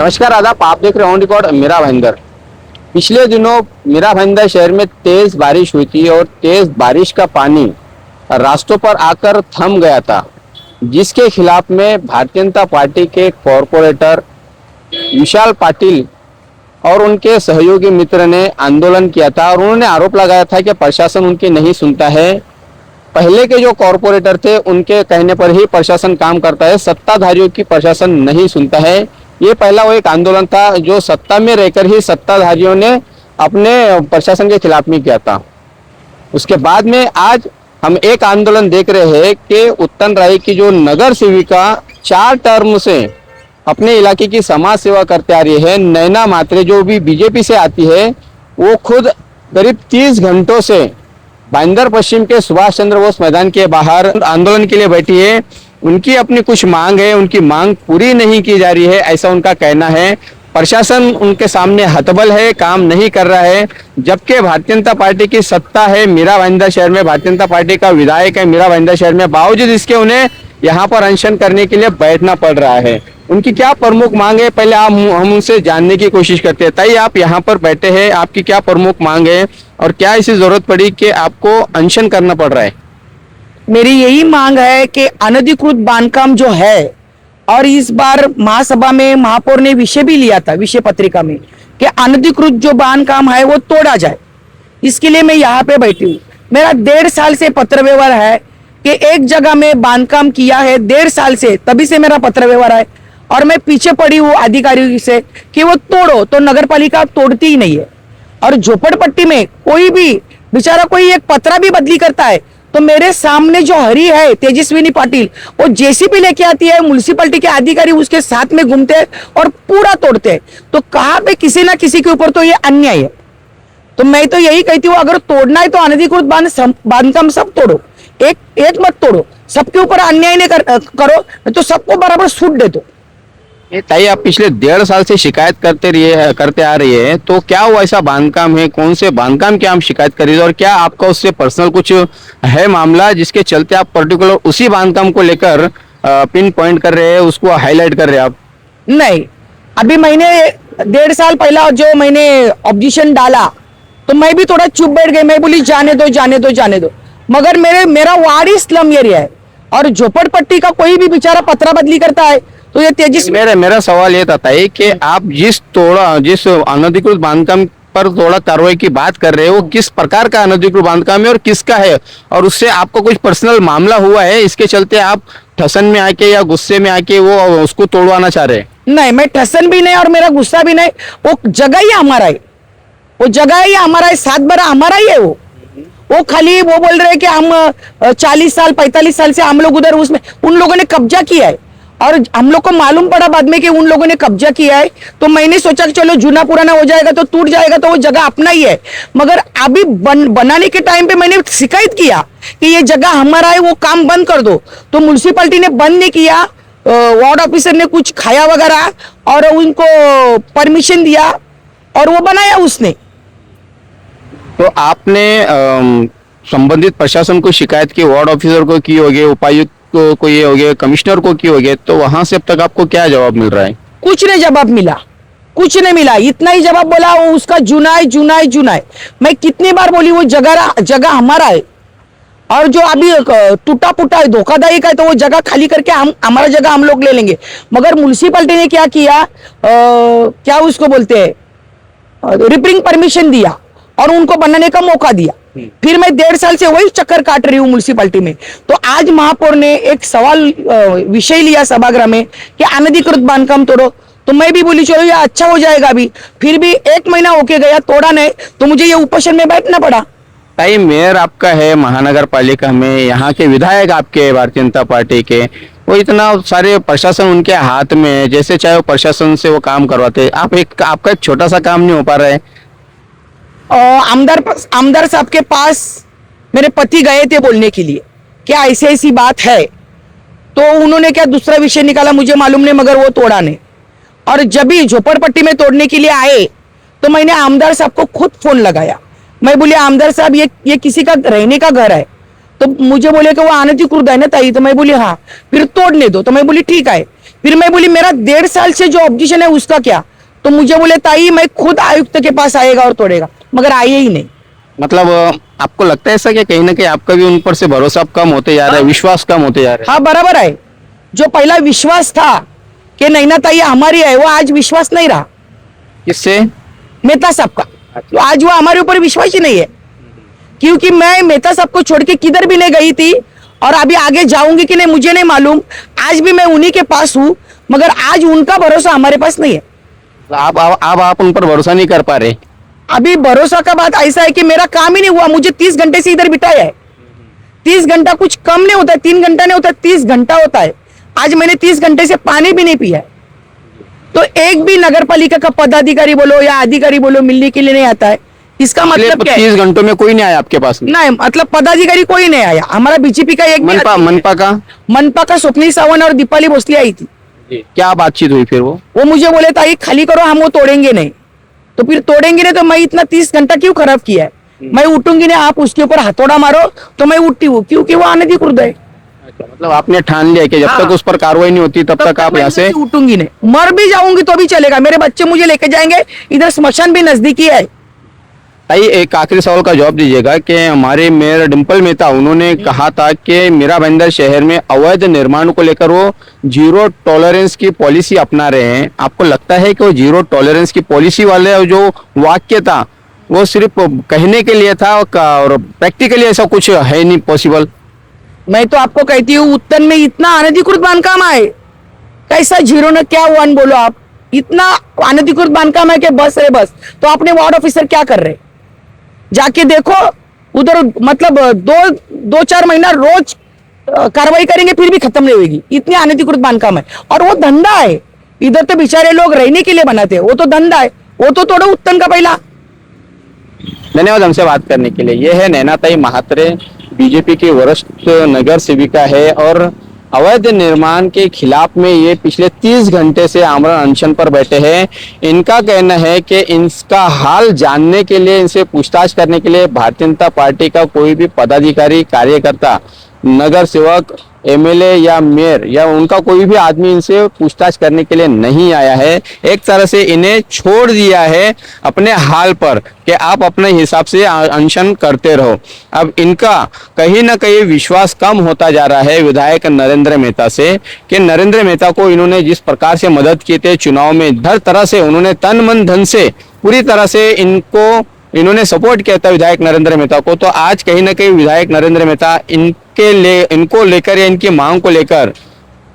नमस्कार आदाब, आप देख रहे हैं ऑन रिकॉर्ड मीरा भाईंदर। पिछले दिनों मीरा भाईंदर शहर में तेज बारिश हुई थी और तेज बारिश का पानी रास्तों पर आकर थम गया था, जिसके खिलाफ में भारतीय जनता पार्टी के कॉरपोरेटर विशाल पाटिल और उनके सहयोगी मित्र ने आंदोलन किया था और उन्होंने आरोप लगाया था कि प्रशासन उनकी नहीं सुनता है। पहले के जो कॉरपोरेटर थे उनके कहने पर ही प्रशासन काम करता है, सत्ताधारियों की प्रशासन नहीं सुनता है। ये पहला वो एक आंदोलन था जो सत्ता में रहकर ही सत्ताधारियों ने अपने प्रशासन के खिलाफ में किया था। उसके बाद में आज हम एक आंदोलन देख रहे हैं कि उत्तन राय की जो नगर सेविका 4 टर्म से अपने इलाके की समाज सेवा करते आ रही है, नैना मात्रे, जो भी बीजेपी से आती है, वो खुद करीब 30 घंटों से भाईंदर पश्चिम के सुभाष चंद्र बोस मैदान के बाहर आंदोलन के लिए बैठी है। उनकी अपनी कुछ मांग है, उनकी मांग पूरी नहीं की जा रही है, ऐसा उनका कहना है। प्रशासन उनके सामने हतबल है, काम नहीं कर रहा है, जबकि भारतीय जनता पार्टी की सत्ता है मीरा भाईंदर शहर में, भारतीय जनता पार्टी का विधायक है मीरा भाईंदर शहर में, बावजूद इसके उन्हें यहाँ पर अनशन करने के लिए बैठना पड़ रहा है। उनकी क्या प्रमुख मांग है, पहले हम उनसे जानने की कोशिश करते हैं। ताई, आप यहाँ पर बैठे हैं, आपकी क्या प्रमुख मांग है और क्या ऐसी जरूरत पड़ी कि आपको अनशन करना पड़ रहा है? मेरी यही मांग है कि अनधिकृत बांधकाम जो है, और इस बार महासभा में महापौर ने विषय भी लिया था, विषय पत्रिका में, कि अनधिकृत जो बांधकाम है वो तोड़ा जाए। इसके लिए मैं यहाँ पे बैठी हूँ। मेरा 1.5 साल से पत्र व्यवहार है कि एक जगह में बांधकाम किया है, 1.5 साल से, तभी से मेरा पत्र व्यवहार है और मैं पीछे पड़ी हूँ अधिकारियों से कि वो तोड़ो, तो नगर पालिका तोड़ती ही नहीं है। और झोपड़पट्टी में कोई भी बेचारा कोई एक पत्रा भी बदली करता है तो मेरे सामने जो हरी है तेजस्विनी पाटिल, वो जेसीबी लेके आती है, म्युनिसिपैलिटी के अधिकारी उसके साथ में घूमते हैं और पूरा तोड़ते हैं। तो कहाँ पे किसी ना किसी के ऊपर तो ये अन्याय है। तो मैं तो यही कहती हूँ, अगर तोड़ना है तो अनधिकृत बांधकाम सब तोड़ो, एक मत तोड़ो, सबके ऊपर अन्याय नहीं करो, तो सबको बराबर छूट दे दो। ताई, आप पिछले 1.5 साल से शिकायत करते आ रही है, तो क्या वो ऐसा बांधकाम है, कौन से बांधकाम की आप शिकायत कर रही है और क्या आपका उससे पर्सनल कुछ है मामला जिसके चलते आप पर्टिकुलर उसी बांधकाम को लेकर पिन पॉइंट कर रहे हैं, उसको हाईलाइट कर रहे हैं आप? नहीं, अभी मैंने 1.5 साल पहला जो मैंने ऑब्जेक्शन डाला तो मैं भी थोड़ा चुप बैठ गई। मैं बोली जाने दो जाने दो जाने दो, मगर मेरा वार्ड ही स्लम एरिया है और झोपड़पट्टी का कोई भी बेचारा पत्रा बदली करता है तो ये तेजस्वी। मेरा सवाल ये था कि आप जिस अनधिकृत बांधकाम पर थोड़ा कार्रवाई की बात कर रहे हो, वो किस प्रकार का अनधिकृत बांधकाम है और किसका है, और उससे आपको कुछ पर्सनल मामला हुआ है, इसके चलते आप ठसन में आके या गुस्से में आके वो उसको तोड़वाना चाह रहे हैं? नहीं, मैं ठसन भी नहीं और मेरा गुस्सा भी नहीं। वो जगह ही हमारा है, वो जगह ही हमारा है, 7 बार हमारा ही है। वो खाली वो बोल रहे हैं कि हम 40 साल 45 साल से हम लोग उधर उसमें, उन लोगों ने कब्जा किया है और हम लोग को मालूम पड़ा बाद में कि उन लोगों ने कब्जा किया है। तो मैंने सोचा कि चलो जूना पुराना हो जाएगा तो टूट जाएगा, तो वो जगह अपना ही है। मगर अभी बनाने के टाइम पे मैंने शिकायत किया कि ये जगह हमारा है, वो काम बंद कर दो, तो म्युनिसिपैलिटी ने बंद नहीं किया। वार्ड ऑफिसर ने कुछ खाया वगैरह और उनको परमिशन दिया और वो बनाया उसने। तो आपने संबंधित प्रशासन को शिकायत की, वार्ड ऑफिसर को की होगी, उपायुक्त को ये हो गया, कमिश्नर को की हो गया, तो वहां से अब तक आपको क्या जवाब मिल रहा है? कुछ नहीं जवाब मिला, कुछ नहीं मिला। इतना ही जवाब बोला वो उसका जुना है। मैं कितनी बार बोली वो जगह हमारा है और जो अभी टूटा फूटा है, धोखाधड़ी का है, तो वो जगह खाली करके हमारा जगह हम लोग ले लेंगे। मगर म्युनिसिपैलिटी ने क्या किया, क्या उसको बोलते हैं, रिपेयरिंग परमिशन दिया और उनको बनाने का मौका दिया। फिर मैं 1.5 साल से वही चक्कर काट रही हूँ म्युनिसिपैलिटी में। तो आज महापौर ने एक सवाल विषय लिया सभागृह में कि अनधिकृत बांधकाम तोड़ो, तो मैं भी बोली चलो ये अच्छा हो जाएगा। अभी फिर भी 1 महीना होके गया, तोड़ा नहीं, तो मुझे ये उपोषण में बैठना पड़ा। ताई, मेयर आपका है महानगर पालिका में, यहाँ के विधायक आपके भारतीय जनता पार्टी के, वो इतना सारे प्रशासन उनके हाथ में, जैसे चाहे वो प्रशासन से वो काम करवाते, आपका एक छोटा सा काम नहीं हो पा रहा है? आमदार साहब के पास मेरे पति गए थे बोलने के लिए क्या ऐसी बात है, तो उन्होंने क्या दूसरा विषय निकाला मुझे मालूम नहीं, मगर वो तोड़ा नहीं। और जब भी झोपड़पट्टी में तोड़ने के लिए आए तो मैंने आमदार साहब को खुद फोन लगाया। मैं बोली आमदार साहब ये किसी का रहने का घर है, तो मुझे बोले कि वो अनधिकृत है ना ताई, तो मैं बोली हाँ, फिर तोड़ने दो, तो मैं बोली ठीक है। फिर मैं बोली मेरा 1.5 साल से जो ऑब्जेक्शन है उसका क्या, तो मुझे बोले ताई मैं खुद आयुक्त के पास आएगा और तोड़ेगा, मगर आए ही नहीं। मतलब आपको लगता है ऐसा कि कहीं ना कहीं आपका भी उन पर से भरोसा कम होते जा रहा है, विश्वास कम होते जा रहा है? हाँ बराबर है, जो पहला विश्वास था कि नैना ताई हमारी है, वो आज विश्वास नहीं रहा किससे? मेहता साहब का। तो आज वो हमारे ऊपर विश्वास ही नहीं है, क्योंकि मैं मेहता साहब को छोड़ के किधर भी नहीं गई थी और अभी आगे जाऊंगी कि नहीं मुझे नहीं मालूम। आज भी मैं उन्हीं के पास हूँ, मगर आज उनका भरोसा हमारे पास नहीं है। आप उन पर भरोसा नहीं कर पा रहे? अभी भरोसा का बात ऐसा है कि मेरा काम ही नहीं हुआ, मुझे 30 घंटे से इधर बिठाया है। 30 घंटा कुछ कम नहीं होता है, 3 घंटा नहीं होता है, 30 घंटा होता है। आज मैंने 30 घंटे से पानी भी नहीं पिया है। तो एक भी नगर पालिका का पदाधिकारी बोलो या अधिकारी बोलो मिलने के लिए नहीं आता है, इसका मतलब क्या है? 30 घंटों में कोई नहीं आया आपके पास? नहीं, मतलब पदाधिकारी कोई नहीं आया। हमारा बीजेपी का एक मनपा का स्वप्निल सावंत और दीपाली भोसले आई थी। क्या बातचीत हुई फिर? वो मुझे बोले ताई खाली करो, हम वो तोड़ेंगे नहीं। तो फिर तोड़ेंगे नहीं तो मैं इतना 30 घंटा क्यों खराब किया है? मैं उठूंगी नहीं, आप उसके ऊपर हथौड़ा मारो तो मैं उठती हूँ, क्योंकि वो अनधिकृत है। अच्छा, मतलब आपने ठान लिया कि जब तक उस पर कार्रवाई नहीं होती तब तक आप यहाँ से उठूंगी नहीं। मर भी जाऊंगी तो भी चलेगा, मेरे बच्चे मुझे लेके जाएंगे, इधर स्मशान भी नजदीकी है। भाई एक आखिरी सवाल का जवाब दीजिएगा कि हमारे मेयर डिम्पल मेहता उन्होंने कहा था कि मीरा भाईंदर शहर में अवैध निर्माण को लेकर वो 0 टॉलरेंस की पॉलिसी अपना रहे हैं। आपको लगता है कि वो 0 टॉलरेंस की पॉलिसी वाले जो वाक्य था वो सिर्फ कहने के लिए था और प्रैक्टिकली ऐसा कुछ है नहीं पॉसिबल? मैं तो आपको कहती हूँ उत्तर में इतना अनधिकृत बांधकाम है, कैसा 0 न क्या 1 बोलो आप, इतना अनधिकृत बांधकाम है कि बस है बस। तो अपने वार्ड ऑफिसर क्या कर रहे, जाके देखो उधर, मतलब 2-4 महीना रोज कार्रवाई करेंगे फिर भी खत्म नहीं होगी, इतनी अनधिकृत बांधकाम है। और वो धंधा है, इधर तो बेचारे लोग रहने के लिए बनाते हैं, वो तो धंधा है, वो तो तोड़ो उत्तन का पहला। धन्यवाद हमसे बात करने के लिए। ये है नैनाताई महात्रे, बीजेपी की वरिष्ठ नगर सेविका है और अवैध निर्माण के खिलाफ में ये पिछले 30 घंटे से आमरण अनशन पर बैठे हैं। इनका कहना है कि इनका हाल जानने के लिए, इनसे पूछताछ करने के लिए भारतीय जनता पार्टी का कोई भी पदाधिकारी, कार्यकर्ता, नगर सेवक, एमएलए या मेयर या उनका कोई भी आदमी इनसे पूछताछ करने के लिए नहीं आया है। एक तरह से इन्हें छोड़ दिया है अपने हाल पर कि आप अपने हिसाब से अनशन करते रहो। अब इनका कहीं ना कहीं विश्वास कम होता जा रहा है विधायक नरेंद्र मेहता से कि नरेंद्र मेहता को इन्होंने जिस प्रकार से मदद की थी चुनाव में, हर तरह से उन्होंने तन मन धन से पूरी तरह से इन्होंने सपोर्ट किया था विधायक नरेंद्र मेहता को। तो आज कहीं ना कहीं विधायक नरेंद्र मेहता इनको लेकर या इनकी मांग को लेकर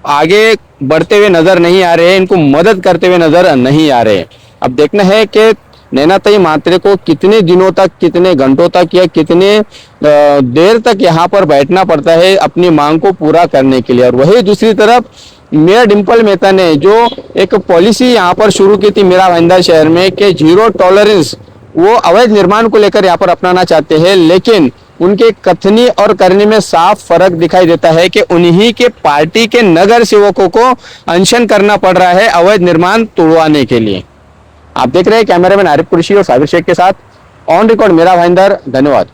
आगे बढ़ते हुए नजर नहीं आ रहे, इनको मदद करते हुए नजर नहीं आ रहे। अब देखना है कि नैनाताई महात्रे को कितने दिनों तक, कितने घंटों तक या कितने देर तक यहाँ पर बैठना पड़ता है अपनी मांग को पूरा करने के लिए। और वही दूसरी तरफ मेयर डिम्पल मेहता ने जो एक पॉलिसी यहाँ पर शुरू की थी मीरा भाईंदर शहर में कि 0 टॉलरेंस वो अवैध निर्माण को लेकर यहाँ पर अपनाना चाहते हैं, लेकिन उनके कथनी और करने में साफ फर्क दिखाई देता है कि उन्हीं के पार्टी के नगर सेवकों को अनशन करना पड़ रहा है अवैध निर्माण तोड़वाने के लिए। आप देख रहे हैं कैमरामैन आरिफ कुरैशी और साबिर शेख के साथ ऑन रिकॉर्ड मीरा भाईंदर। धन्यवाद।